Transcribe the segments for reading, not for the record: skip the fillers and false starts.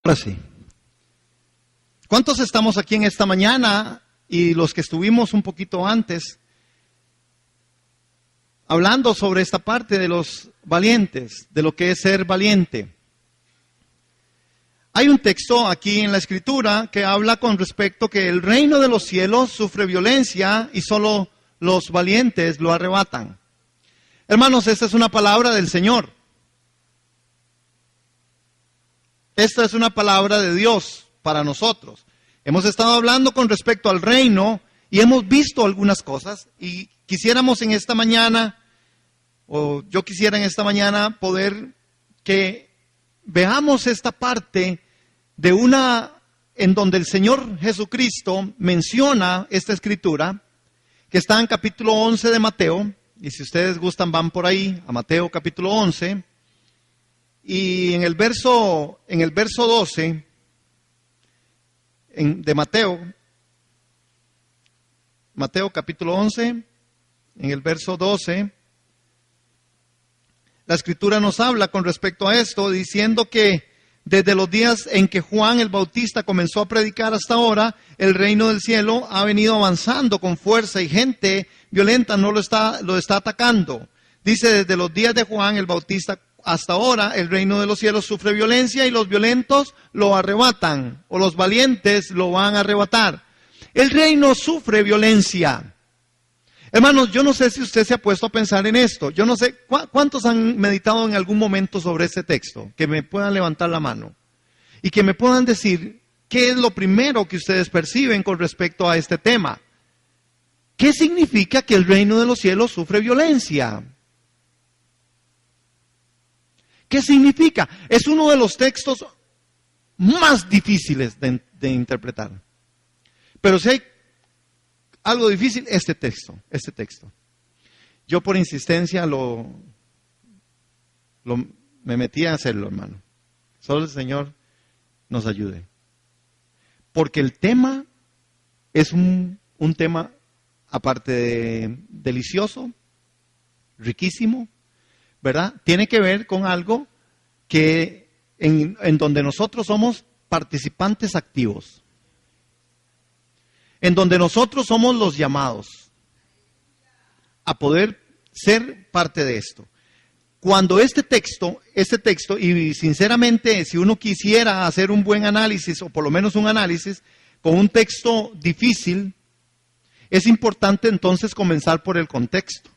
Ahora sí. ¿Cuántos estamos aquí en esta mañana y los que estuvimos un poquito antes hablando sobre esta parte de los valientes, de lo que es ser valiente? Hay un texto aquí en la Escritura que habla con respecto que el reino de los cielos sufre violencia y solo los valientes lo arrebatan. Hermanos, esta es una palabra del Señor. Esta es una palabra de Dios para nosotros. Hemos estado hablando con respecto al reino y hemos visto algunas cosas y quisiéramos en esta mañana, o yo quisiera en esta mañana poder que veamos esta parte de una en donde el Señor Jesucristo menciona esta escritura que está en capítulo 11 de Mateo, y si ustedes gustan van por ahí a Mateo capítulo 11. Y en el verso 12 de Mateo capítulo 11, en el verso 12, la Escritura nos habla con respecto a esto, diciendo que desde los días en que Juan el Bautista comenzó a predicar hasta ahora, el reino del cielo ha venido avanzando con fuerza y gente violenta lo está atacando. Dice, desde los días de Juan el Bautista hasta ahora, el reino de los cielos sufre violencia y los violentos lo arrebatan, o los valientes lo van a arrebatar. El reino sufre violencia. Hermanos, yo no sé si usted se ha puesto a pensar en esto. Yo no sé, ¿cuántos han meditado en algún momento sobre este texto? Que me puedan levantar la mano y que me puedan decir qué es lo primero que ustedes perciben con respecto a este tema. ¿Qué significa que el reino de los cielos sufre violencia? ¿Qué significa? Es uno de los textos más difíciles de interpretar. Pero si hay algo difícil, este texto. Yo por insistencia me metí a hacerlo, hermano. Solo el Señor nos ayude. Porque el tema es un tema, aparte de delicioso, riquísimo, ¿verdad? Tiene que ver con algo que en donde nosotros somos participantes activos. En donde nosotros somos los llamados a poder ser parte de esto. Cuando este texto, y sinceramente, si uno quisiera hacer un buen análisis, o por lo menos un análisis, con un texto difícil, es importante entonces comenzar por el contexto.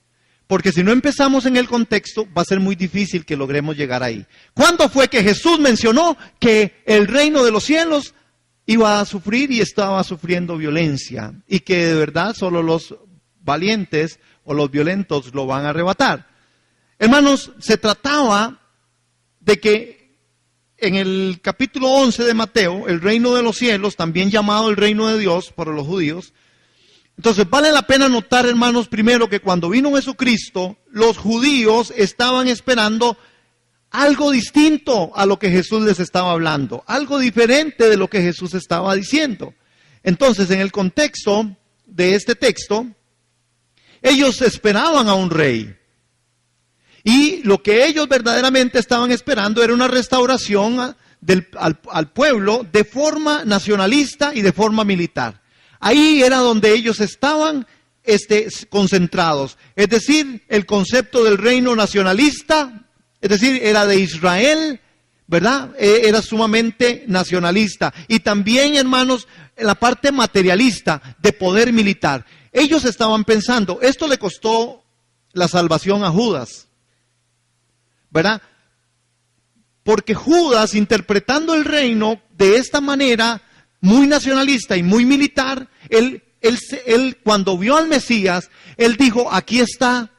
Porque si no empezamos en el contexto, va a ser muy difícil que logremos llegar ahí. ¿Cuándo fue que Jesús mencionó que el reino de los cielos iba a sufrir y estaba sufriendo violencia? Y que de verdad solo los valientes o los violentos lo van a arrebatar. Hermanos, se trataba de que en el capítulo 11 de Mateo, el reino de los cielos, también llamado el reino de Dios para los judíos. Entonces vale la pena notar, hermanos, primero que cuando vino Jesucristo, los judíos estaban esperando algo distinto a lo que Jesús les estaba hablando, algo diferente de lo que Jesús estaba diciendo. Entonces, en el contexto de este texto, ellos esperaban a un rey. Y lo que ellos verdaderamente estaban esperando era una restauración al pueblo de forma nacionalista y de forma militar. Ahí era donde ellos estaban concentrados. Es decir, el concepto del reino nacionalista, es decir, era de Israel, ¿verdad? Era sumamente nacionalista. Y también, hermanos, en la parte materialista de poder militar. Ellos estaban pensando, esto le costó la salvación a Judas, ¿verdad? Porque Judas, interpretando el reino de esta manera, muy nacionalista y muy militar, él cuando vio al Mesías, él dijo, aquí está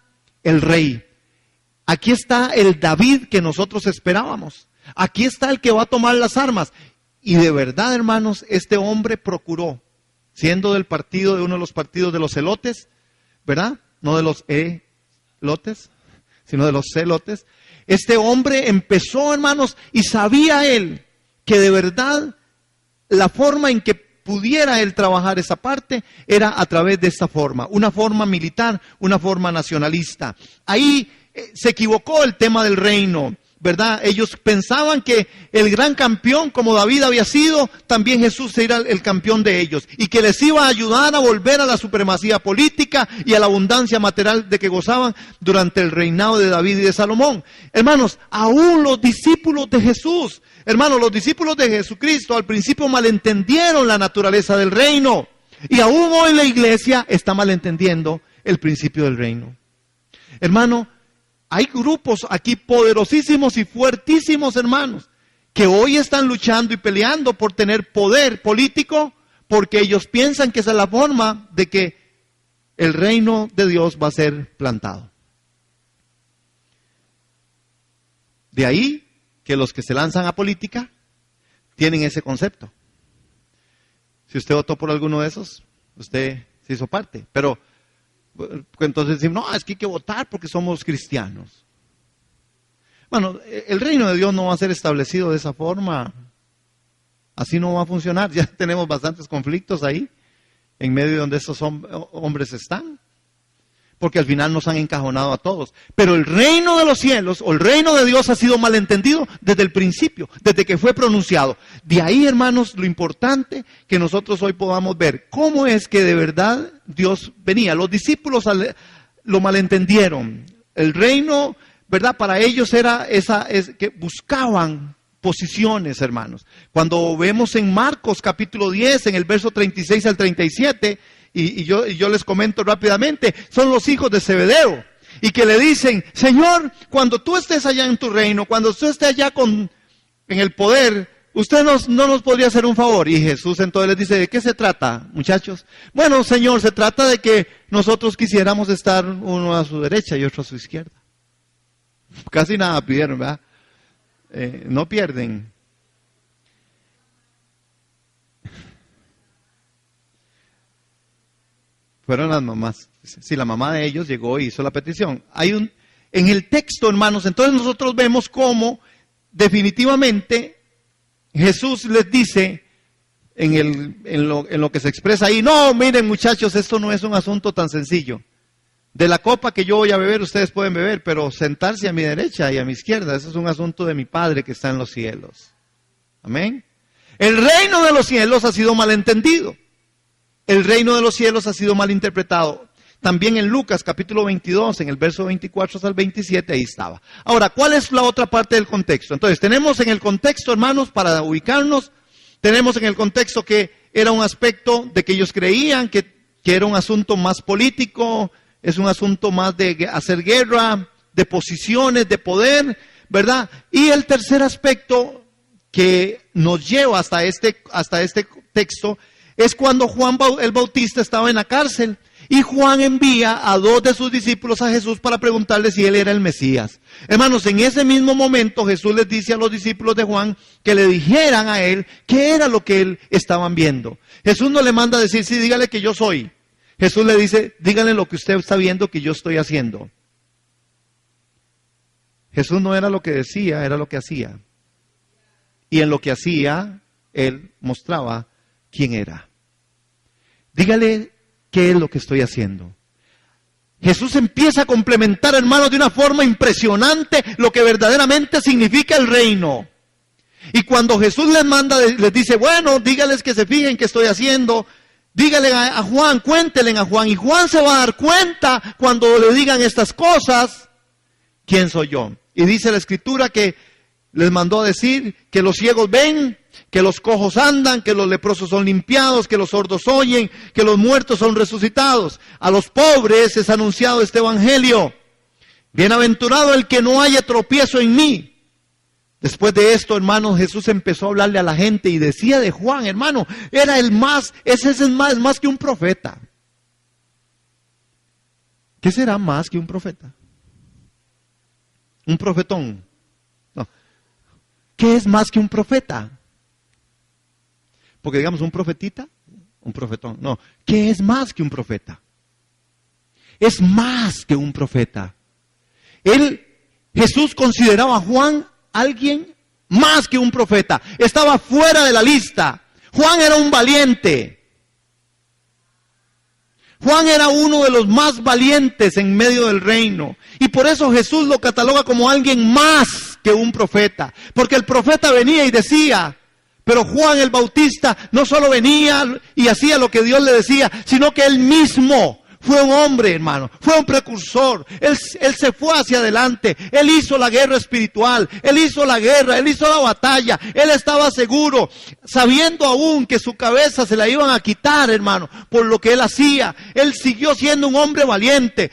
el rey, aquí está el David que nosotros esperábamos, aquí está el que va a tomar las armas. Y de verdad, hermanos, este hombre procuró, siendo de uno de los partidos de los celotes, ¿verdad? No de los elotes, sino de los celotes. Este hombre empezó, hermanos, y sabía él que de verdad la forma en que pudiera él trabajar esa parte era a través de esta forma, una forma militar, una forma nacionalista. Ahí se equivocó el tema del reino. ¿verdad? Ellos pensaban que el gran campeón, como David había sido, también Jesús sería el campeón de ellos, y que les iba a ayudar a volver a la supremacía política y a la abundancia material de que gozaban durante el reinado de David y de Salomón. Hermanos, aún los discípulos de Jesús, hermanos, los discípulos de Jesucristo al principio malentendieron la naturaleza del reino, y aún hoy la iglesia está malentendiendo el principio del reino. Hermano, hay grupos aquí poderosísimos y fuertísimos, hermanos, que hoy están luchando y peleando por tener poder político, porque ellos piensan que esa es la forma de que el reino de Dios va a ser plantado. De ahí que los que se lanzan a política tienen ese concepto. Si usted votó por alguno de esos, usted se hizo parte, pero entonces decimos, no, es que hay que votar porque somos cristianos. Bueno, el reino de Dios no va a ser establecido de esa forma. Así no va a funcionar. Ya tenemos bastantes conflictos ahí, en medio de donde esos hombres están. Porque al final nos han encajonado a todos. Pero el reino de los cielos, o el reino de Dios, ha sido malentendido desde el principio, desde que fue pronunciado. De ahí, hermanos, lo importante que nosotros hoy podamos ver cómo es que de verdad Dios venía. Los discípulos lo malentendieron. El reino, ¿verdad? Para ellos era que buscaban posiciones, hermanos. Cuando vemos en Marcos capítulo 10, en el verso 36 al 37, y yo les comento rápidamente, son los hijos de Zebedeo, y que le dicen, Señor, cuando tú estés allá en tu reino, cuando tú estés allá en el poder, usted no nos podría hacer un favor. Y Jesús entonces les dice, ¿de qué se trata, muchachos? Bueno, Señor, se trata de que nosotros quisiéramos estar uno a su derecha y otro a su izquierda. Casi nada pidieron, ¿verdad? No pierden. Fueron las mamás. Sí, la mamá de ellos llegó y hizo la petición. En el texto, hermanos, entonces nosotros vemos cómo definitivamente Jesús les dice en lo que se expresa ahí, no, miren muchachos, esto no es un asunto tan sencillo. De la copa que yo voy a beber, ustedes pueden beber, pero sentarse a mi derecha y a mi izquierda, eso es un asunto de mi Padre que está en los cielos. Amén. El reino de los cielos ha sido malentendido. El reino de los cielos ha sido mal interpretado. También en Lucas capítulo 22, en el verso 24 hasta el 27, ahí estaba. Ahora, ¿cuál es la otra parte del contexto? Entonces, tenemos en el contexto, hermanos, para ubicarnos, tenemos en el contexto que era un aspecto de que ellos creían que era un asunto más político, es un asunto más de hacer guerra, de posiciones, de poder, ¿verdad? Y el tercer aspecto que nos lleva hasta este texto es cuando Juan el Bautista estaba en la cárcel y Juan envía a 2 de sus discípulos a Jesús para preguntarle si él era el Mesías. Hermanos, en ese mismo momento Jesús les dice a los discípulos de Juan que le dijeran a él qué era lo que él estaban viendo. Jesús no le manda a decir, sí, dígale que yo soy. Jesús le dice, díganle lo que usted está viendo que yo estoy haciendo. Jesús no era lo que decía, era lo que hacía. Y en lo que hacía, él mostraba quién era. Dígale qué es lo que estoy haciendo. Jesús empieza a complementar, hermanos, de una forma impresionante lo que verdaderamente significa el reino. Y cuando Jesús les manda, les dice, bueno, dígales que se fijen qué estoy haciendo. Dígale a Juan, cuéntenle a Juan. Y Juan se va a dar cuenta cuando le digan estas cosas, ¿quién soy yo? Y dice la Escritura que les mandó a decir que los ciegos ven, que los cojos andan, que los leprosos son limpiados, que los sordos oyen, que los muertos son resucitados. A los pobres es anunciado este evangelio. Bienaventurado el que no haya tropiezo en mí. Después de esto, hermanos, Jesús empezó a hablarle a la gente y decía de Juan, hermano, era ese es más que un profeta. ¿Qué será más que un profeta? Un profetón. No. ¿Qué es más que un profeta? Porque digamos un profetita, un profetón. No, ¿qué es más que un profeta? Es más que un profeta. Jesús consideraba a Juan alguien más que un profeta. Estaba fuera de la lista. Juan era un valiente. Juan era uno de los más valientes en medio del reino. Y por eso Jesús lo cataloga como alguien más que un profeta. Porque el profeta venía y decía, pero Juan el Bautista no solo venía y hacía lo que Dios le decía, sino que él mismo fue un hombre, hermano, fue un precursor. Él se fue hacia adelante, él hizo la guerra espiritual, él hizo la guerra, él hizo la batalla, él estaba seguro, sabiendo aún que su cabeza se la iban a quitar, hermano, por lo que él hacía. Él siguió siendo un hombre valiente.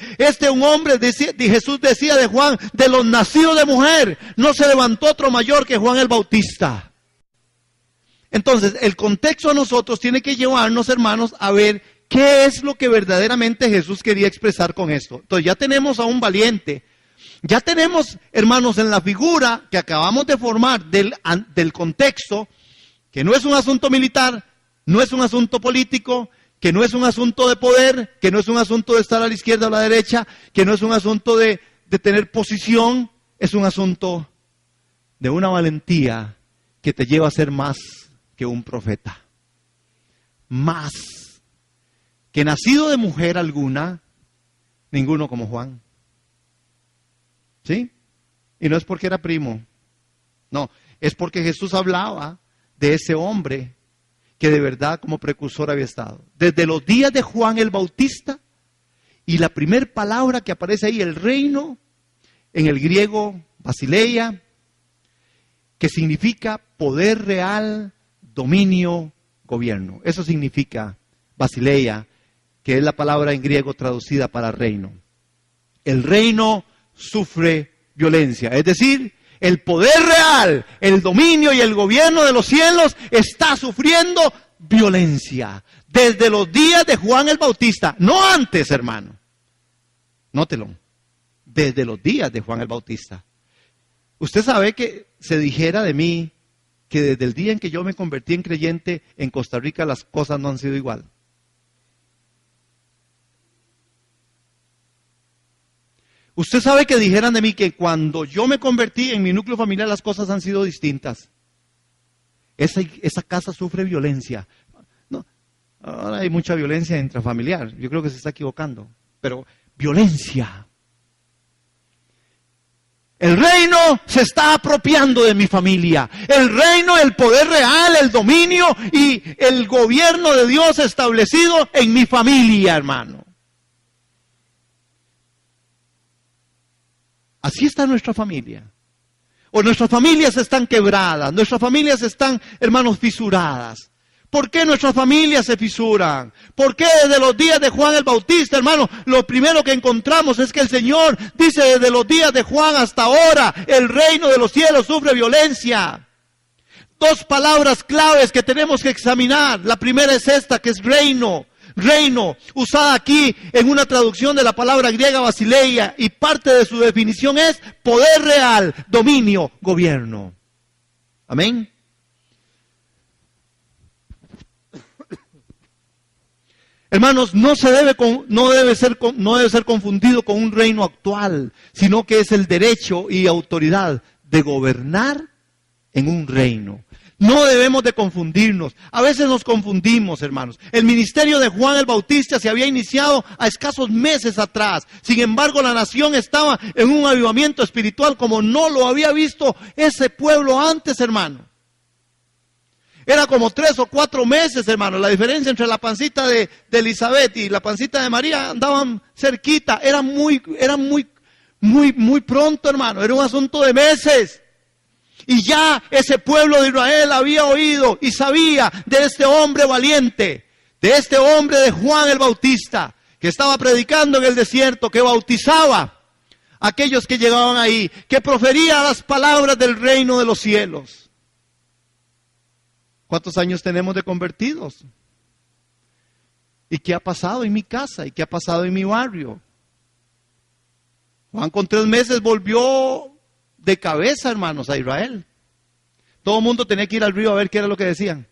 Un hombre, Jesús decía de Juan, de los nacidos de mujer, no se levantó otro mayor que Juan el Bautista. Entonces, el contexto a nosotros tiene que llevarnos, hermanos, a ver qué es lo que verdaderamente Jesús quería expresar con esto. Entonces, ya tenemos a un valiente. Ya tenemos, hermanos, en la figura que acabamos de formar del contexto, que no es un asunto militar, no es un asunto político, que no es un asunto de poder, que no es un asunto de estar a la izquierda o a la derecha, que no es un asunto de tener posición, es un asunto de una valentía que te lleva a ser más que un profeta. Más que nacido de mujer alguna, ninguno como Juan. ¿Sí? Y no es porque era primo. No, es porque Jesús hablaba de ese hombre que de verdad como precursor había estado. Desde los días de Juan el Bautista, y la primera palabra que aparece ahí, el reino, en el griego, basileia, que significa poder real, dominio, gobierno. Eso significa basileia, que es la palabra en griego traducida para reino. El reino sufre violencia, es decir, el poder real, el dominio y el gobierno de los cielos está sufriendo violencia. Desde los días de Juan el Bautista, no antes, hermano. Nótelo, desde los días de Juan el Bautista. Usted sabe que se dijera de mí que desde el día en que yo me convertí en creyente en Costa Rica las cosas no han sido igual. Usted sabe que dijeran de mí que cuando yo me convertí en mi núcleo familiar las cosas han sido distintas. Esa casa sufre violencia. No, ahora hay mucha violencia intrafamiliar. Yo creo que se está equivocando. Pero violencia. El reino se está apropiando de mi familia. El reino, el poder real, el dominio y el gobierno de Dios establecido en mi familia, hermano. Así está nuestra familia. O nuestras familias están quebradas, nuestras familias están, hermanos, fisuradas. ¿Por qué nuestras familias se fisuran? ¿Por qué desde los días de Juan el Bautista, hermano? Lo primero que encontramos es que el Señor dice desde los días de Juan hasta ahora, el reino de los cielos sufre violencia. Dos palabras claves que tenemos que examinar. La primera es esta, que es reino. Reino, usada aquí en una traducción de la palabra griega basileia, y parte de su definición es poder real, dominio, gobierno. Amén. Hermanos, no debe ser confundido con un reino actual, sino que es el derecho y autoridad de gobernar en un reino. No debemos de confundirnos. A veces nos confundimos, hermanos. El ministerio de Juan el Bautista se había iniciado a escasos meses atrás. Sin embargo, la nación estaba en un avivamiento espiritual como no lo había visto ese pueblo antes, hermano. Era como 3 o 4 meses, hermano. La diferencia entre la pancita de Elizabeth y la pancita de María andaban cerquita. Era muy pronto, hermano. Era un asunto de meses. Y ya ese pueblo de Israel había oído y sabía de este hombre valiente, de este hombre de Juan el Bautista, que estaba predicando en el desierto, que bautizaba a aquellos que llegaban ahí, que profería las palabras del reino de los cielos. ¿Cuántos años tenemos de convertidos? ¿Y qué ha pasado en mi casa? ¿Y qué ha pasado en mi barrio? Juan con 3 meses volvió de cabeza, hermanos, a Israel. Todo el mundo tenía que ir al río a ver qué era lo que decían.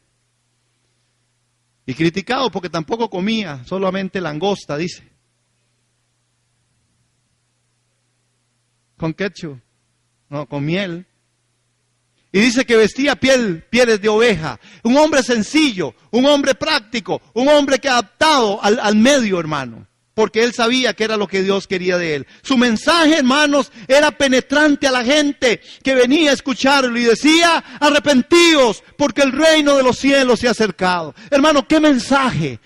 Y criticado porque tampoco comía, solamente langosta, dice. Con ketchup, no, con miel. Y dice que vestía pieles de oveja. Un hombre sencillo, un hombre práctico, un hombre que adaptado al medio, hermano. porque él sabía que era lo que Dios quería de él. Su mensaje, hermanos, era penetrante a la gente que venía a escucharlo y decía: arrepentíos, porque el reino de los cielos se ha acercado. Hermano, qué mensaje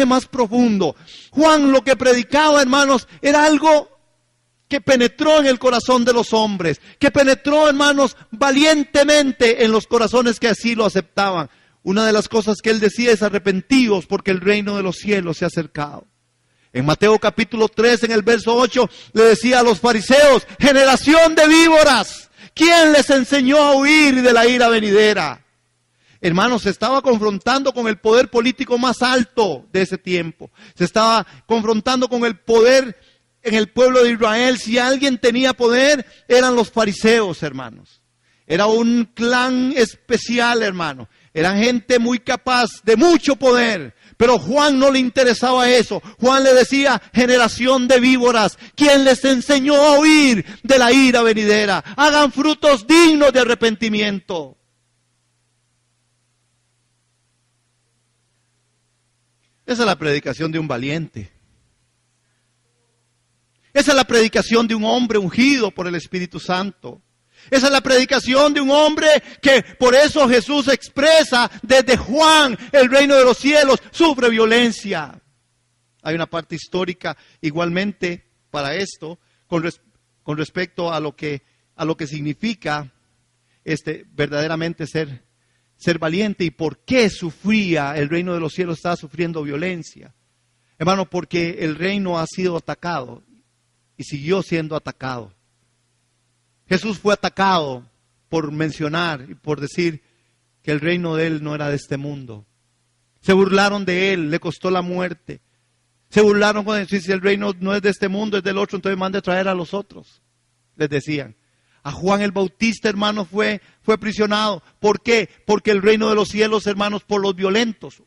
más profundo. Juan lo que predicaba, hermanos, era algo que penetró en el corazón de los hombres, que penetró, hermanos, valientemente en los corazones que así lo aceptaban. Una de las cosas que él decía es: arrepentíos, porque el reino de los cielos se ha acercado. En Mateo capítulo 3, en el verso 8, le decía a los fariseos: generación de víboras, ¿quién les enseñó a huir de la ira venidera? Hermanos, se estaba confrontando con el poder político más alto de ese tiempo. Se estaba confrontando con el poder en el pueblo de Israel. Si alguien tenía poder, eran los fariseos, hermanos. Era un clan especial, hermano. Eran gente muy capaz, de mucho poder. Pero Juan no le interesaba eso. Juan le decía: generación de víboras, ¿quién les enseñó a huir de la ira venidera? Hagan frutos dignos de arrepentimiento. Esa es la predicación de un valiente. Esa es la predicación de un hombre ungido por el Espíritu Santo. Esa es la predicación de un hombre que por eso Jesús expresa desde Juan: el reino de los cielos sufre violencia. Hay una parte histórica igualmente para esto con respecto a lo que significa verdaderamente ser valiente y por qué sufría el reino de los cielos, estaba sufriendo violencia. Hermano, porque el reino ha sido atacado y siguió siendo atacado. Jesús fue atacado por mencionar y por decir que el reino de él no era de este mundo. Se burlaron de él, le costó la muerte. Se burlaron con decir: si el reino no es de este mundo, es del otro, entonces mande a traer a los otros. Les decían. A Juan el Bautista, hermanos, fue aprisionado. ¿Por qué? Porque el reino de los cielos, hermanos, por los violentos.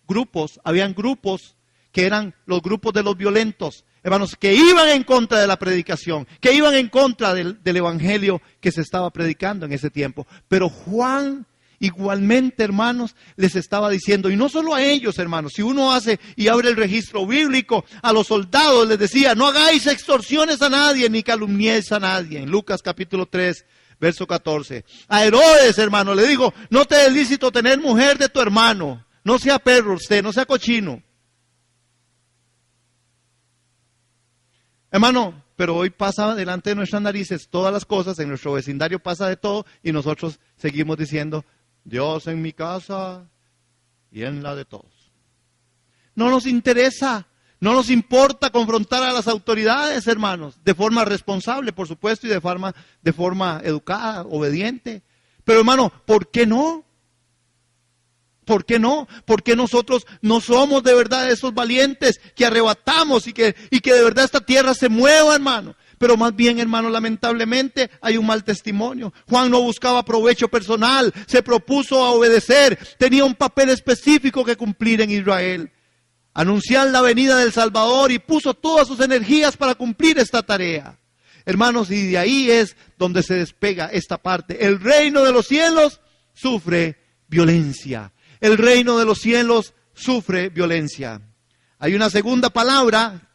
Habían grupos que eran los grupos de los violentos. Hermanos, que iban en contra de la predicación, que iban en contra del evangelio que se estaba predicando en ese tiempo. Pero Juan igualmente, hermanos, les estaba diciendo, y no solo a ellos, hermanos, si uno hace y abre el registro bíblico, a los soldados les decía: no hagáis extorsiones a nadie, ni calumniéis a nadie. En Lucas capítulo 3, verso 14. A Herodes, hermano, le digo: no te es lícito tener mujer de tu hermano. No sea perro usted, no sea cochino. Hermano, pero hoy pasa delante de nuestras narices todas las cosas, en nuestro vecindario pasa de todo y nosotros seguimos diciendo: Dios en mi casa y en la de todos. No nos interesa, no nos importa confrontar a las autoridades, hermanos, de forma responsable, por supuesto, y de forma educada, obediente. Pero hermano, ¿por qué no? ¿Por qué no? ¿Por qué nosotros no somos de verdad esos valientes que arrebatamos y que de verdad esta tierra se mueva, hermano? Pero más bien, hermano, lamentablemente hay un mal testimonio. Juan no buscaba provecho personal, se propuso a obedecer, tenía un papel específico que cumplir en Israel. Anunciar la venida del Salvador y puso todas sus energías para cumplir esta tarea. Hermanos, y de ahí es donde se despega esta parte. El reino de los cielos sufre violencia. El reino de los cielos sufre violencia. Hay una segunda palabra,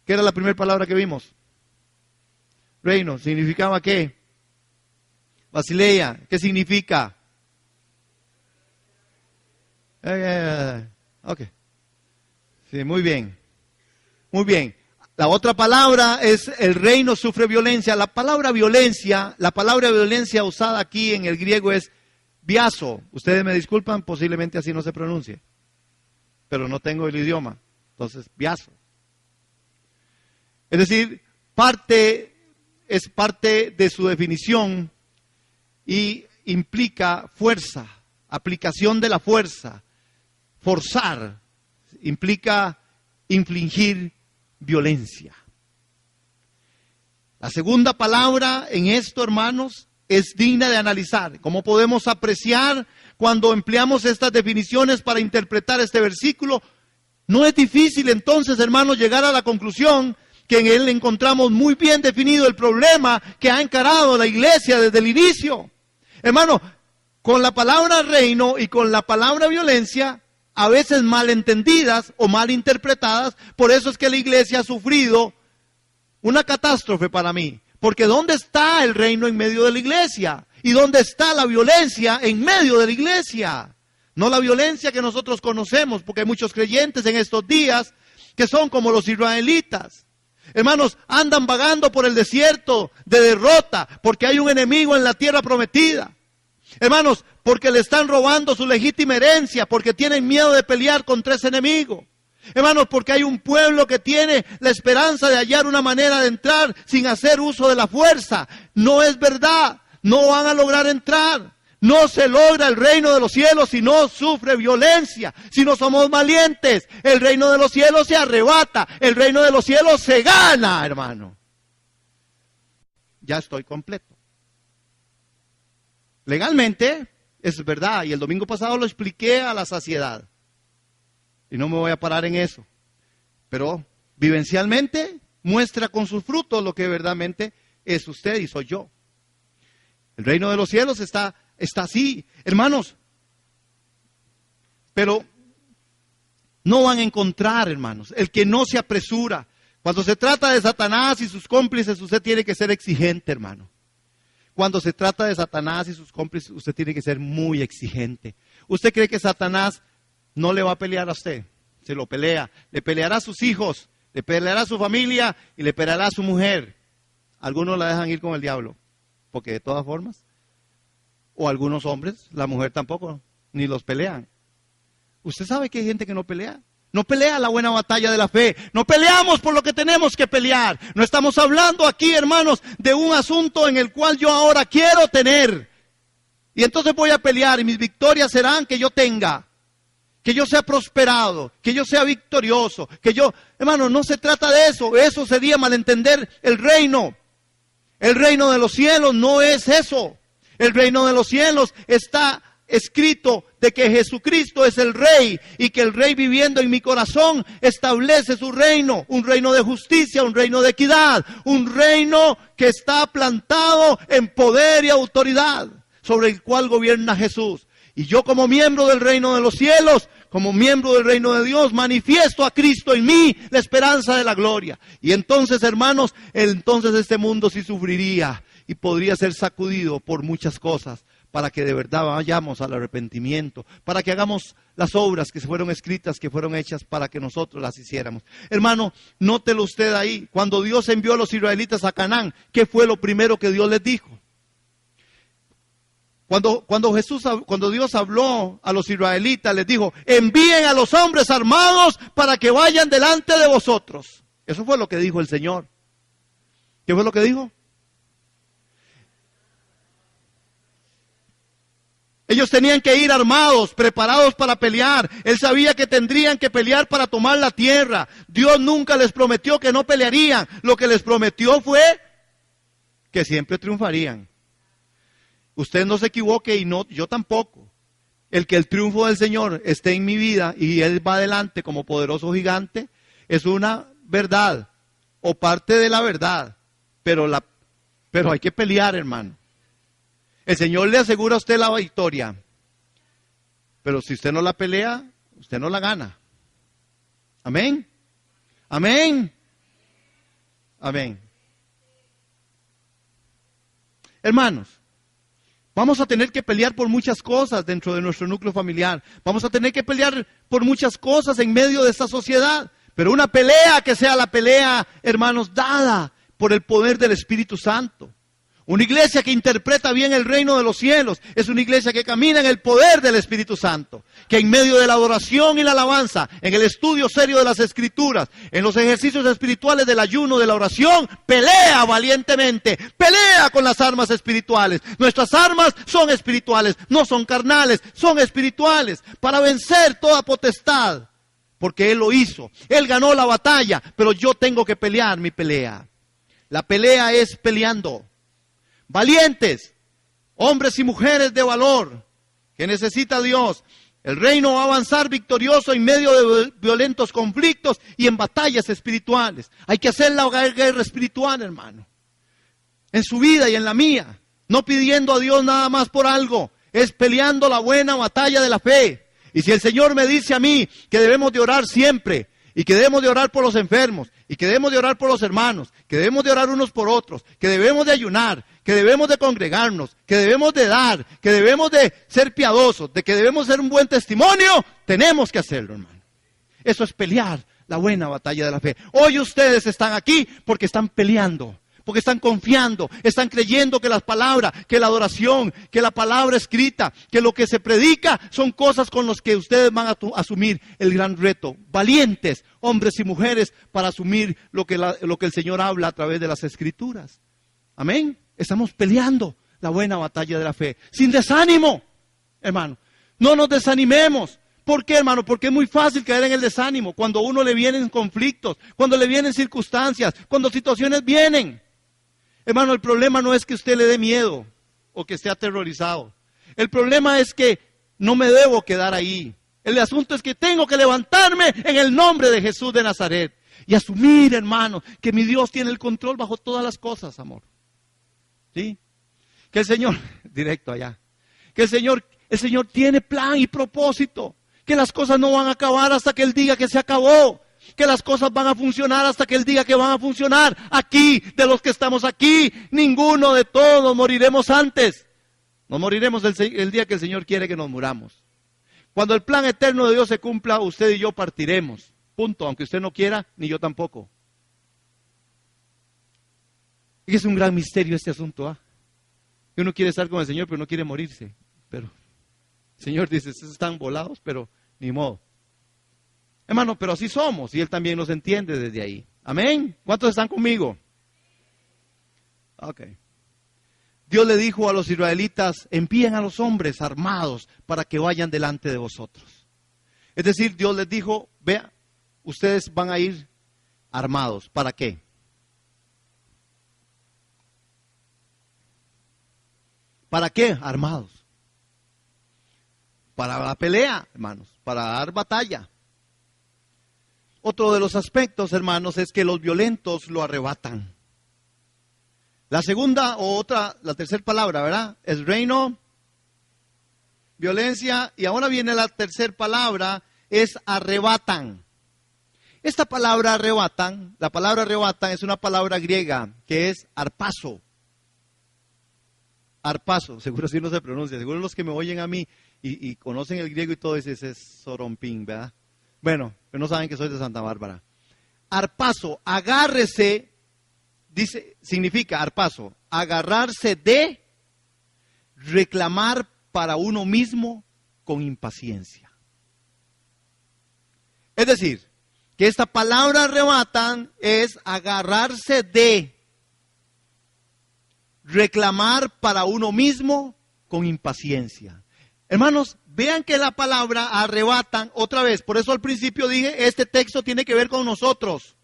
que era la primera palabra que vimos. Reino, ¿significaba qué? Basileia, ¿qué significa? Ok. Sí, muy bien. Muy bien. La otra palabra es: el reino sufre violencia. La palabra violencia usada aquí en el griego es biaso. Ustedes me disculpan, posiblemente así no se pronuncie, pero no tengo el idioma. Entonces, biaso. Es decir, es parte de su definición y implica fuerza, aplicación de la fuerza, forzar, implica infligir violencia. La segunda palabra en esto, hermanos, es digna de analizar. ¿Cómo podemos apreciar cuando empleamos estas definiciones para interpretar este versículo? No es difícil entonces, hermanos, llegar a la conclusión que en él encontramos muy bien definido el problema que ha encarado la iglesia desde el inicio. Hermano, con la palabra reino y con la palabra violencia a veces malentendidas o malinterpretadas. Por eso es que la iglesia ha sufrido una catástrofe para mí. Porque ¿dónde está el reino en medio de la iglesia? ¿Y dónde está la violencia en medio de la iglesia? No la violencia que nosotros conocemos, porque hay muchos creyentes en estos días que son como los israelitas. Hermanos, andan vagando por el desierto de derrota, porque hay un enemigo en la tierra prometida. Hermanos, porque le están robando su legítima herencia, porque tienen miedo de pelear contra ese enemigo. Hermanos, porque hay un pueblo que tiene la esperanza de hallar una manera de entrar sin hacer uso de la fuerza. No es verdad, no van a lograr entrar. No se logra el reino de los cielos si no sufre violencia, si no somos valientes. El reino de los cielos se arrebata, el reino de los cielos se gana, hermano. Ya estoy completo. Legalmente, es verdad, y el domingo pasado lo expliqué a la saciedad. Y no me voy a parar en eso. Pero vivencialmente muestra con sus frutos lo que verdaderamente es usted y soy yo. El reino de los cielos está así, hermanos. Pero no van a encontrar, hermanos, el que no se apresura. Cuando se trata de Satanás y sus cómplices, usted tiene que ser exigente, hermano. Cuando se trata de Satanás y sus cómplices, usted tiene que ser muy exigente. ¿Usted cree que Satanás no le va a pelear a usted? Se lo pelea. Le peleará a sus hijos, le peleará a su familia y le peleará a su mujer. Algunos la dejan ir con el diablo, porque de todas formas, o algunos hombres, la mujer tampoco, ni los pelean. Usted sabe que hay gente que no pelea. No pelea la buena batalla de la fe. No peleamos por lo que tenemos que pelear. No estamos hablando aquí, hermanos, de un asunto en el cual yo ahora quiero tener. Y entonces voy a pelear y mis victorias serán que yo tenga. Que yo sea prosperado, que yo sea victorioso, que yo... Hermano, no se trata de eso. Eso sería malentender el reino. El reino de los cielos no es eso. El reino de los cielos está escrito de que Jesucristo es el Rey y que el Rey viviendo en mi corazón establece su reino, un reino de justicia, un reino de equidad, un reino que está plantado en poder y autoridad, sobre el cual gobierna Jesús. Y yo como miembro del reino de los cielos, como miembro del reino de Dios, manifiesto a Cristo en mí, la esperanza de la gloria. Y entonces, hermanos, entonces este mundo sí sufriría y podría ser sacudido por muchas cosas, para que de verdad vayamos al arrepentimiento, para que hagamos las obras que fueron escritas, que fueron hechas para que nosotros las hiciéramos. Hermano, nótelo usted ahí, cuando Dios envió a los israelitas a Canaán, ¿qué fue lo primero que Dios les dijo? Cuando Dios habló a los israelitas, les dijo, envíen a los hombres armados para que vayan delante de vosotros. Eso fue lo que dijo el Señor. ¿Qué fue lo que dijo? Ellos tenían que ir armados, preparados para pelear. Él sabía que tendrían que pelear para tomar la tierra. Dios nunca les prometió que no pelearían. Lo que les prometió fue que siempre triunfarían. Usted no se equivoque y no, yo tampoco. El que el triunfo del Señor esté en mi vida y Él va adelante como poderoso gigante, es una verdad o parte de la verdad. Pero hay que pelear, hermano. El Señor le asegura a usted la victoria. Pero si usted no la pelea, usted no la gana. Amén. Amén. Amén. Hermanos, vamos a tener que pelear por muchas cosas dentro de nuestro núcleo familiar. Vamos a tener que pelear por muchas cosas en medio de esta sociedad. Pero una pelea que sea la pelea, hermanos, dada por el poder del Espíritu Santo. Una iglesia que interpreta bien el reino de los cielos es una iglesia que camina en el poder del Espíritu Santo, que en medio de la adoración y la alabanza, en el estudio serio de las Escrituras, en los ejercicios espirituales del ayuno, de la oración, pelea valientemente, pelea con las armas espirituales. Nuestras armas son espirituales, no son carnales, son espirituales, para vencer toda potestad, porque Él lo hizo. Él ganó la batalla, pero yo tengo que pelear mi pelea. La pelea es peleando. Valientes, hombres y mujeres de valor, que necesita Dios. El reino va a avanzar victorioso en medio de violentos conflictos y en batallas espirituales. Hay que hacer la guerra espiritual, hermano. En su vida y en la mía. No pidiendo a Dios nada más por algo. Es peleando la buena batalla de la fe. Y si el Señor me dice a mí que debemos de orar siempre, y que debemos de orar por los enfermos, y que debemos de orar por los hermanos, que debemos de orar unos por otros, que debemos de ayunar, que debemos de congregarnos, que debemos de dar, que debemos de ser piadosos, de que debemos ser un buen testimonio, tenemos que hacerlo, hermano. Eso es pelear la buena batalla de la fe. Hoy ustedes están aquí porque están peleando, porque están confiando, están creyendo que las palabras, que la adoración, que la palabra escrita, que lo que se predica son cosas con las que ustedes van a asumir el gran reto. Valientes, hombres y mujeres, para asumir lo que el Señor habla a través de las Escrituras. Amén. Estamos peleando la buena batalla de la fe. Sin desánimo, hermano. No nos desanimemos. ¿Por qué, hermano? Porque es muy fácil caer en el desánimo cuando a uno le vienen conflictos, cuando le vienen circunstancias, cuando situaciones vienen. Hermano, el problema no es que usted le dé miedo o que esté aterrorizado. El problema es que no me debo quedar ahí. El asunto es que tengo que levantarme en el nombre de Jesús de Nazaret y asumir, hermano, que mi Dios tiene el control bajo todas las cosas, amor. ¿Sí? Que el Señor, directo allá, que el Señor tiene plan y propósito. Que las cosas no van a acabar hasta que Él diga que se acabó. Que las cosas van a funcionar hasta que Él diga que van a funcionar. Aquí, de los que estamos aquí, ninguno de todos moriremos antes. No moriremos el día que el Señor quiere que nos muramos. Cuando el plan eterno de Dios se cumpla, usted y yo partiremos. Punto, aunque usted no quiera, ni yo tampoco. Y es un gran misterio este asunto, ¿ah? Que uno quiere estar con el Señor, pero no quiere morirse. Pero el Señor dice, ustedes están volados, pero ni modo. Hermano, pero así somos, y Él también nos entiende desde ahí. Amén. ¿Cuántos están conmigo? Ok. Dios le dijo a los israelitas, envíen a los hombres armados para que vayan delante de vosotros. Es decir, Dios les dijo, vea, ustedes van a ir armados. ¿Para qué? ¿Para qué armados? Para la pelea, hermanos, para dar batalla. Otro de los aspectos, hermanos, es que los violentos lo arrebatan. La tercera palabra, ¿verdad? Es reino, violencia, y ahora viene la tercera palabra, es arrebatan. Esta palabra arrebatan, la palabra arrebatan es una palabra griega que es arpazo. Arpazo, seguro así no se pronuncia, seguro los que me oyen a mí y conocen el griego y todo ese es sorompín, ¿verdad? Bueno, pero no saben que soy de Santa Bárbara. Arpazo, agárrese, dice, significa arpazo, agarrarse de, reclamar para uno mismo con impaciencia. Es decir, que esta palabra arrebatan es agarrarse de, reclamar para uno mismo con impaciencia. Hermanos, vean que la palabra arrebatan, otra vez, por eso al principio dije, este texto tiene que ver con nosotros.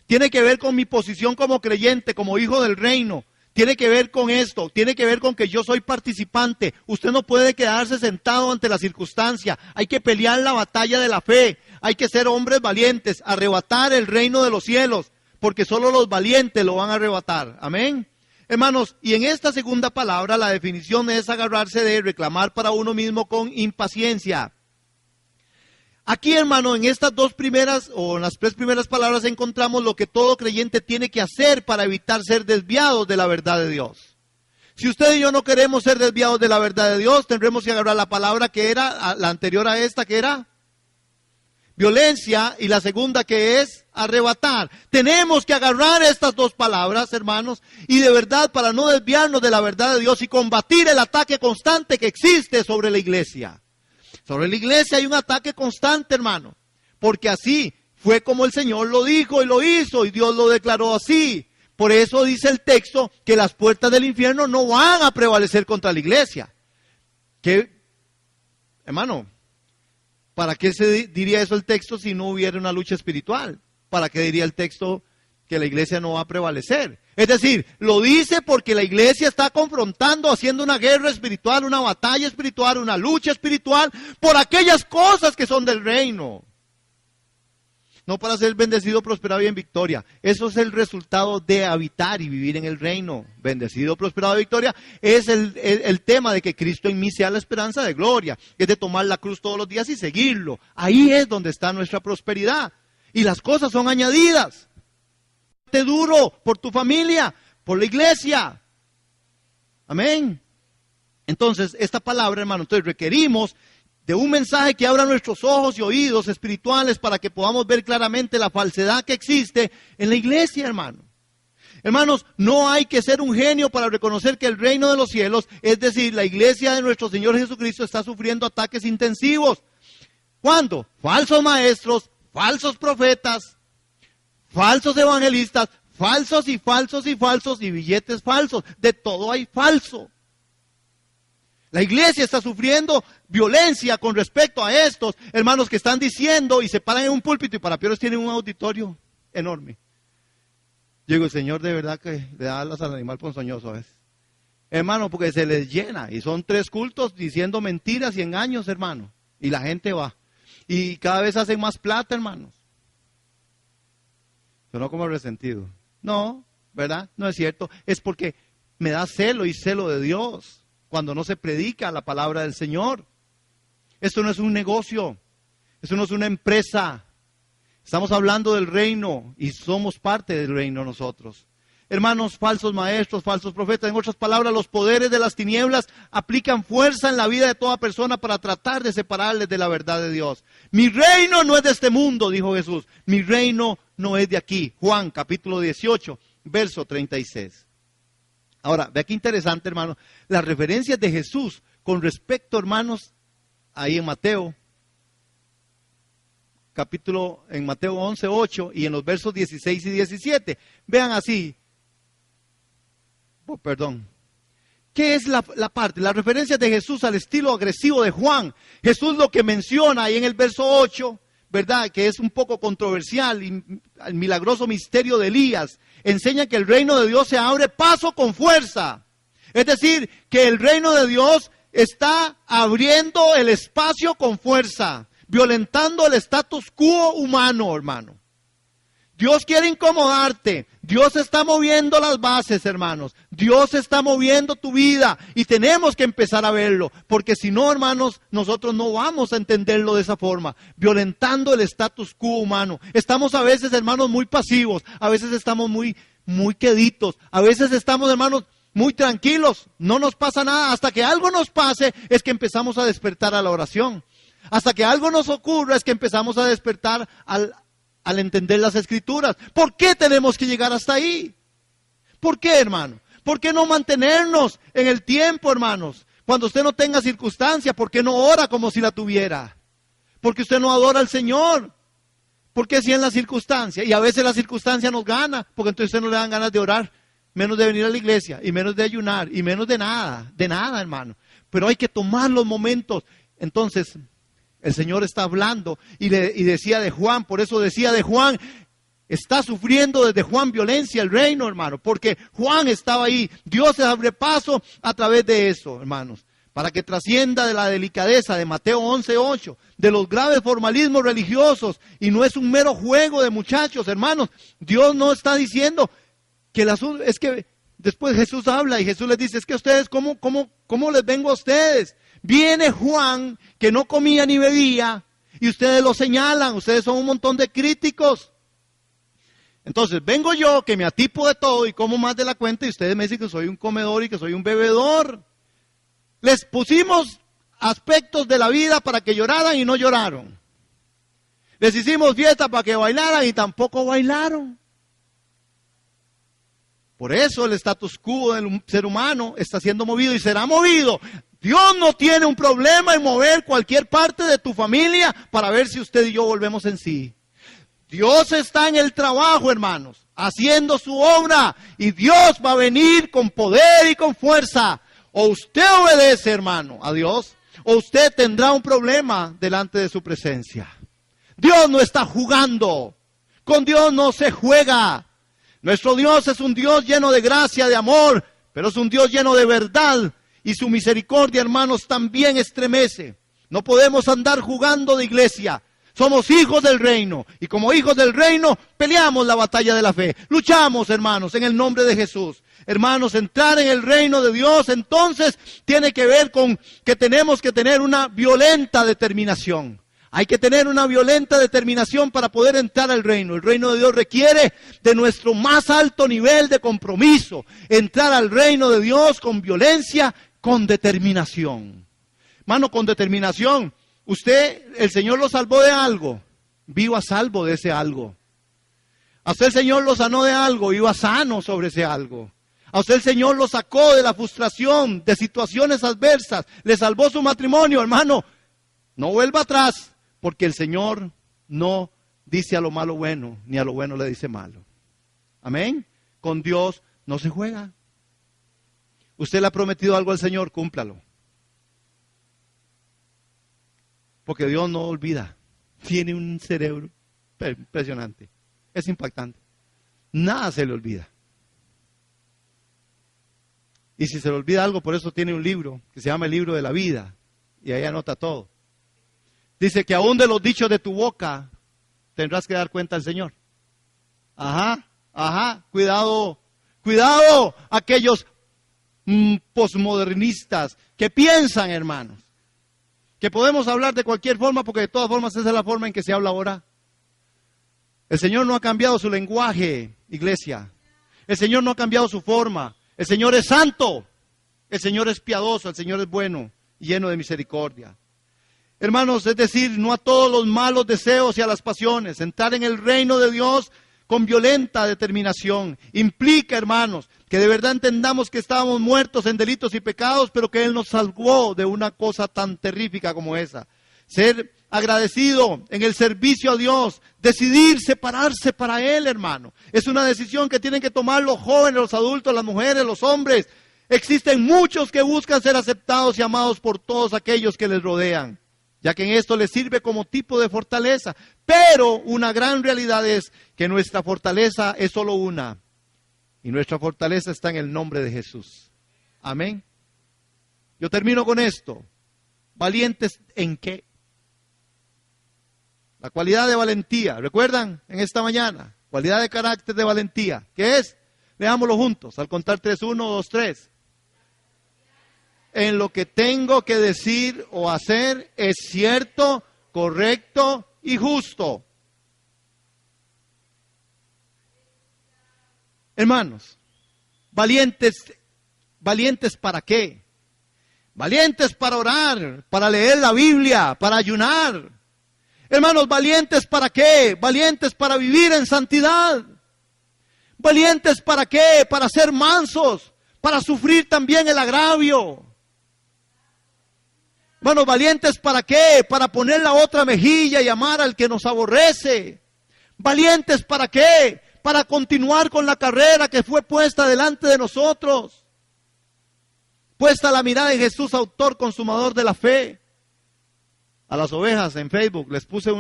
Tiene que ver con mi posición como creyente, como hijo del reino. Tiene que ver con esto, tiene que ver con que yo soy participante. Usted no puede quedarse sentado ante la circunstancia. Hay que pelear la batalla de la fe. Hay que ser hombres valientes, arrebatar el reino de los cielos, porque solo los valientes lo van a arrebatar. Amén. Hermanos, y en esta segunda palabra la definición es agarrarse de, reclamar para uno mismo con impaciencia. Aquí, hermano, en estas dos primeras o en las tres primeras palabras encontramos lo que todo creyente tiene que hacer para evitar ser desviados de la verdad de Dios. Si usted y yo no queremos ser desviados de la verdad de Dios, tendremos que agarrar la palabra que era, la anterior a esta que era violencia, y la segunda que es arrebatar. Tenemos que agarrar estas dos palabras, hermanos, y de verdad para no desviarnos de la verdad de Dios y combatir el ataque constante que existe sobre la iglesia. Sobre la iglesia hay un ataque constante, hermano, porque así fue como el Señor lo dijo y lo hizo, y Dios lo declaró así. Por eso dice el texto que las puertas del infierno no van a prevalecer contra la iglesia. Que, hermano, ¿para qué se diría eso el texto si no hubiera una lucha espiritual? ¿Para qué diría el texto que la iglesia no va a prevalecer? Es decir, lo dice porque la iglesia está confrontando, haciendo una guerra espiritual, una batalla espiritual, una lucha espiritual por aquellas cosas que son del reino. no para ser bendecido, prosperado y en victoria. Eso es el resultado de habitar y vivir en el reino. Bendecido, prosperado y victoria es el tema de que Cristo en mí sea la esperanza de gloria. Es de tomar la cruz todos los días y seguirlo. Ahí es donde está nuestra prosperidad. Y las cosas son añadidas. Te duro por tu familia, por la iglesia. Amén. Entonces, esta palabra, hermano, entonces requerimos de un mensaje que abra nuestros ojos y oídos espirituales para que podamos ver claramente la falsedad que existe en la iglesia, hermano. Hermanos, no hay que ser un genio para reconocer que el reino de los cielos, es decir, la iglesia de nuestro Señor Jesucristo, está sufriendo ataques intensivos. ¿Cuándo? Falsos maestros, falsos profetas, falsos evangelistas, falsos y falsos y falsos y billetes falsos. De todo hay falso. La iglesia está sufriendo violencia con respecto a estos hermanos que están diciendo y se paran en un púlpito y para peores tienen un auditorio enorme. Yo digo, el Señor de verdad que le da alas al animal ponzoñoso a veces. Hermano, porque se les llena y son 3 cultos diciendo mentiras y engaños, hermano. Y la gente va. Y cada vez hacen más plata, hermanos. Sonó como resentido. No, ¿verdad? No es cierto. Es porque me da celo y celo de Dios cuando no se predica la palabra del Señor. Esto no es un negocio, esto no es una empresa. Estamos hablando del reino y somos parte del reino nosotros. Hermanos, falsos maestros, falsos profetas, en otras palabras, los poderes de las tinieblas aplican fuerza en la vida de toda persona para tratar de separarles de la verdad de Dios. Mi reino no es de este mundo, dijo Jesús. Mi reino no es de aquí. Juan capítulo 18, verso 36. Ahora, vea qué interesante, hermano, las referencias de Jesús con respecto, hermanos, ahí en Mateo, en Mateo 11, 8 y en los versos 16 y 17. Vean así. ¿Qué es la parte? Las referencias de Jesús al estilo agresivo de Juan. Jesús lo que menciona ahí en el verso 8, ¿verdad? Que es un poco controversial, el milagroso misterio de Elías. Enseña que el reino de Dios se abre paso con fuerza. Es decir, que el reino de Dios está abriendo el espacio con fuerza, violentando el status quo humano, hermano. Dios quiere incomodarte. Dios está moviendo las bases, hermanos. Dios está moviendo tu vida y tenemos que empezar a verlo, porque si no, hermanos, nosotros no vamos a entenderlo de esa forma, violentando el status quo humano. Estamos a veces, hermanos, muy pasivos, a veces estamos muy queditos, a veces estamos, hermanos, muy tranquilos, no nos pasa nada. Hasta que algo nos pase es que empezamos a despertar a la oración. Hasta que algo nos ocurra es que empezamos a despertar al entender las Escrituras. ¿Por qué tenemos que llegar hasta ahí? ¿Por qué, hermano? ¿Por qué no mantenernos en el tiempo, hermanos? Cuando usted no tenga circunstancia, ¿por qué no ora como si la tuviera? Porque usted no adora al Señor. ¿Por qué si en la circunstancia? Y a veces la circunstancia nos gana, porque entonces usted no le dan ganas de orar, menos de venir a la iglesia, y menos de ayunar, y menos de nada, hermano. Pero hay que tomar los momentos. Entonces, el Señor está hablando y decía de Juan, por eso decía de Juan, está sufriendo desde Juan violencia el reino, hermano, porque Juan estaba ahí. Dios se abre paso a través de eso, hermanos, para que trascienda de la delicadeza de Mateo 11:8, de los graves formalismos religiosos, y no es un mero juego de muchachos, hermanos. Dios no está diciendo que el asunto, es que después Jesús habla y Jesús les dice, es que ustedes, ¿cómo les vengo a ustedes? Viene Juan, que no comía ni bebía, y ustedes lo señalan, ustedes son un montón de críticos. Entonces, vengo yo, que me atipo de todo y como más de la cuenta, y ustedes me dicen que soy un comedor y que soy un bebedor. Les pusimos aspectos de la vida para que lloraran y no lloraron. Les hicimos fiesta para que bailaran y tampoco bailaron. Por eso el status quo del ser humano está siendo movido y será movido. Dios no tiene un problema en mover cualquier parte de tu familia para ver si usted y yo volvemos en sí. Dios está en el trabajo, hermanos, haciendo su obra, y Dios va a venir con poder y con fuerza. O usted obedece, hermano, a Dios, o usted tendrá un problema delante de su presencia. Dios no está jugando. Con Dios no se juega. Nuestro Dios es un Dios lleno de gracia, de amor, pero es un Dios lleno de verdad. Y su misericordia, hermanos, también estremece. No podemos andar jugando de iglesia. Somos hijos del reino. Y como hijos del reino, peleamos la batalla de la fe. Luchamos, hermanos, en el nombre de Jesús. Hermanos, entrar en el reino de Dios, entonces, tiene que ver con que tenemos que tener una violenta determinación. Hay que tener una violenta determinación para poder entrar al reino. El reino de Dios requiere de nuestro más alto nivel de compromiso. Entrar al reino de Dios con violencia, con determinación. Hermano, con determinación. Usted, el Señor lo salvó de algo. Viva salvo de ese algo. A usted el Señor lo sanó de algo. Viva sano sobre ese algo. A usted el Señor lo sacó de la frustración, de situaciones adversas. Le salvó su matrimonio, hermano. No vuelva atrás. Porque el Señor no dice a lo malo bueno, ni a lo bueno le dice malo. Amén. Con Dios no se juega. Usted le ha prometido algo al Señor, cúmplalo. Porque Dios no olvida. Tiene un cerebro impresionante. Es impactante. Nada se le olvida. Y si se le olvida algo, por eso tiene un libro que se llama el libro de la vida. Y ahí anota todo. Dice que aún de los dichos de tu boca tendrás que dar cuenta al Señor. Cuidado, cuidado aquellos posmodernistas que piensan, hermanos, que podemos hablar de cualquier forma porque de todas formas esa es la forma en que se habla ahora. El Señor no ha cambiado su lenguaje, iglesia. El Señor no ha cambiado su forma. El Señor es santo. El Señor es piadoso. El Señor es bueno y lleno de misericordia. Hermanos, es decir, no a todos los malos deseos y a las pasiones. Entrar en el reino de Dios con violenta determinación. Implica, hermanos, que de verdad entendamos que estábamos muertos en delitos y pecados, pero que Él nos salvó de una cosa tan terrífica como esa. Ser agradecido en el servicio a Dios. Decidir separarse para Él, hermano. Es una decisión que tienen que tomar los jóvenes, los adultos, las mujeres, los hombres. Existen muchos que buscan ser aceptados y amados por todos aquellos que les rodean, ya que en esto les sirve como tipo de fortaleza. Pero una gran realidad es que nuestra fortaleza es solo una. Y nuestra fortaleza está en el nombre de Jesús. Amén. Yo termino con esto. ¿Valientes en qué? La cualidad de valentía. ¿Recuerdan en esta mañana? Cualidad de carácter de valentía. ¿Qué es? Veámoslo juntos. Al contar 3, 1, 2, 3. En lo que tengo que decir o hacer es cierto, correcto y justo. Hermanos, valientes ¿para qué? Valientes para orar, para leer la Biblia, para ayunar. Hermanos, valientes ¿para qué? Valientes para vivir en santidad. Valientes ¿para qué? Para ser mansos, para sufrir también el agravio. Hermanos, valientes ¿para qué? Para poner la otra mejilla y amar al que nos aborrece. Valientes ¿para qué? Para continuar con la carrera que fue puesta delante de nosotros. Puesta la mirada en Jesús, autor, consumador de la fe. A las ovejas en Facebook les puse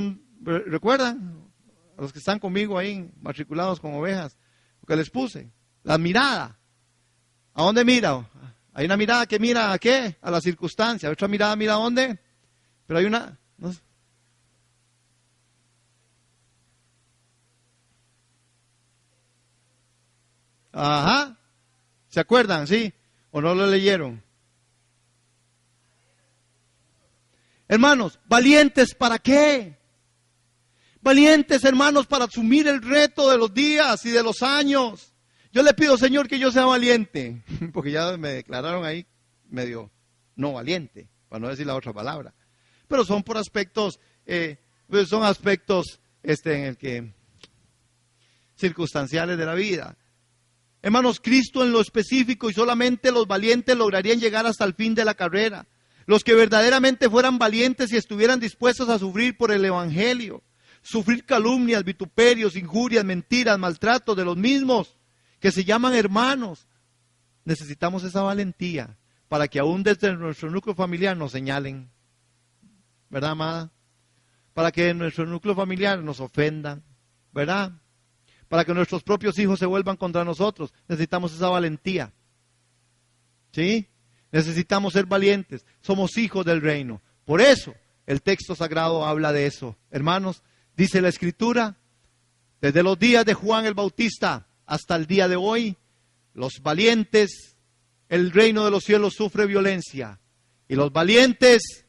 ¿recuerdan? A los que están conmigo ahí, matriculados con ovejas, lo que les puse, la mirada. ¿A dónde mira? Hay una mirada que mira ¿a qué? A la circunstancia. Otra mirada mira a dónde. Pero hay una... ¿no? Ajá. ¿Se acuerdan? ¿Sí? ¿O no lo leyeron? Hermanos, ¿valientes para qué? Valientes, hermanos, para asumir el reto de los días y de los años. Yo le pido, Señor, que yo sea valiente, porque ya me declararon ahí medio no valiente, para no decir la otra palabra. Pero son por aspectos, son aspectos en el que circunstanciales de la vida. Hermanos, Cristo en lo específico y solamente los valientes lograrían llegar hasta el fin de la carrera. Los que verdaderamente fueran valientes y estuvieran dispuestos a sufrir por el Evangelio. Sufrir calumnias, vituperios, injurias, mentiras, maltratos de los mismos que se llaman hermanos. Necesitamos esa valentía para que aún desde nuestro núcleo familiar nos señalen. ¿Verdad, amada? Para que en nuestro núcleo familiar nos ofendan. ¿Verdad? Para que nuestros propios hijos se vuelvan contra nosotros. Necesitamos esa valentía. ¿Sí? Necesitamos ser valientes. Somos hijos del reino. Por eso El texto sagrado habla de eso. Hermanos, dice la Escritura, desde los días de Juan el Bautista hasta el día de hoy, los valientes, el reino de los cielos sufre violencia y los valientes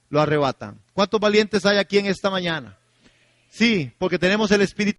lo arrebatan. ¿Cuántos valientes hay aquí en esta mañana? Sí, porque tenemos el Espíritu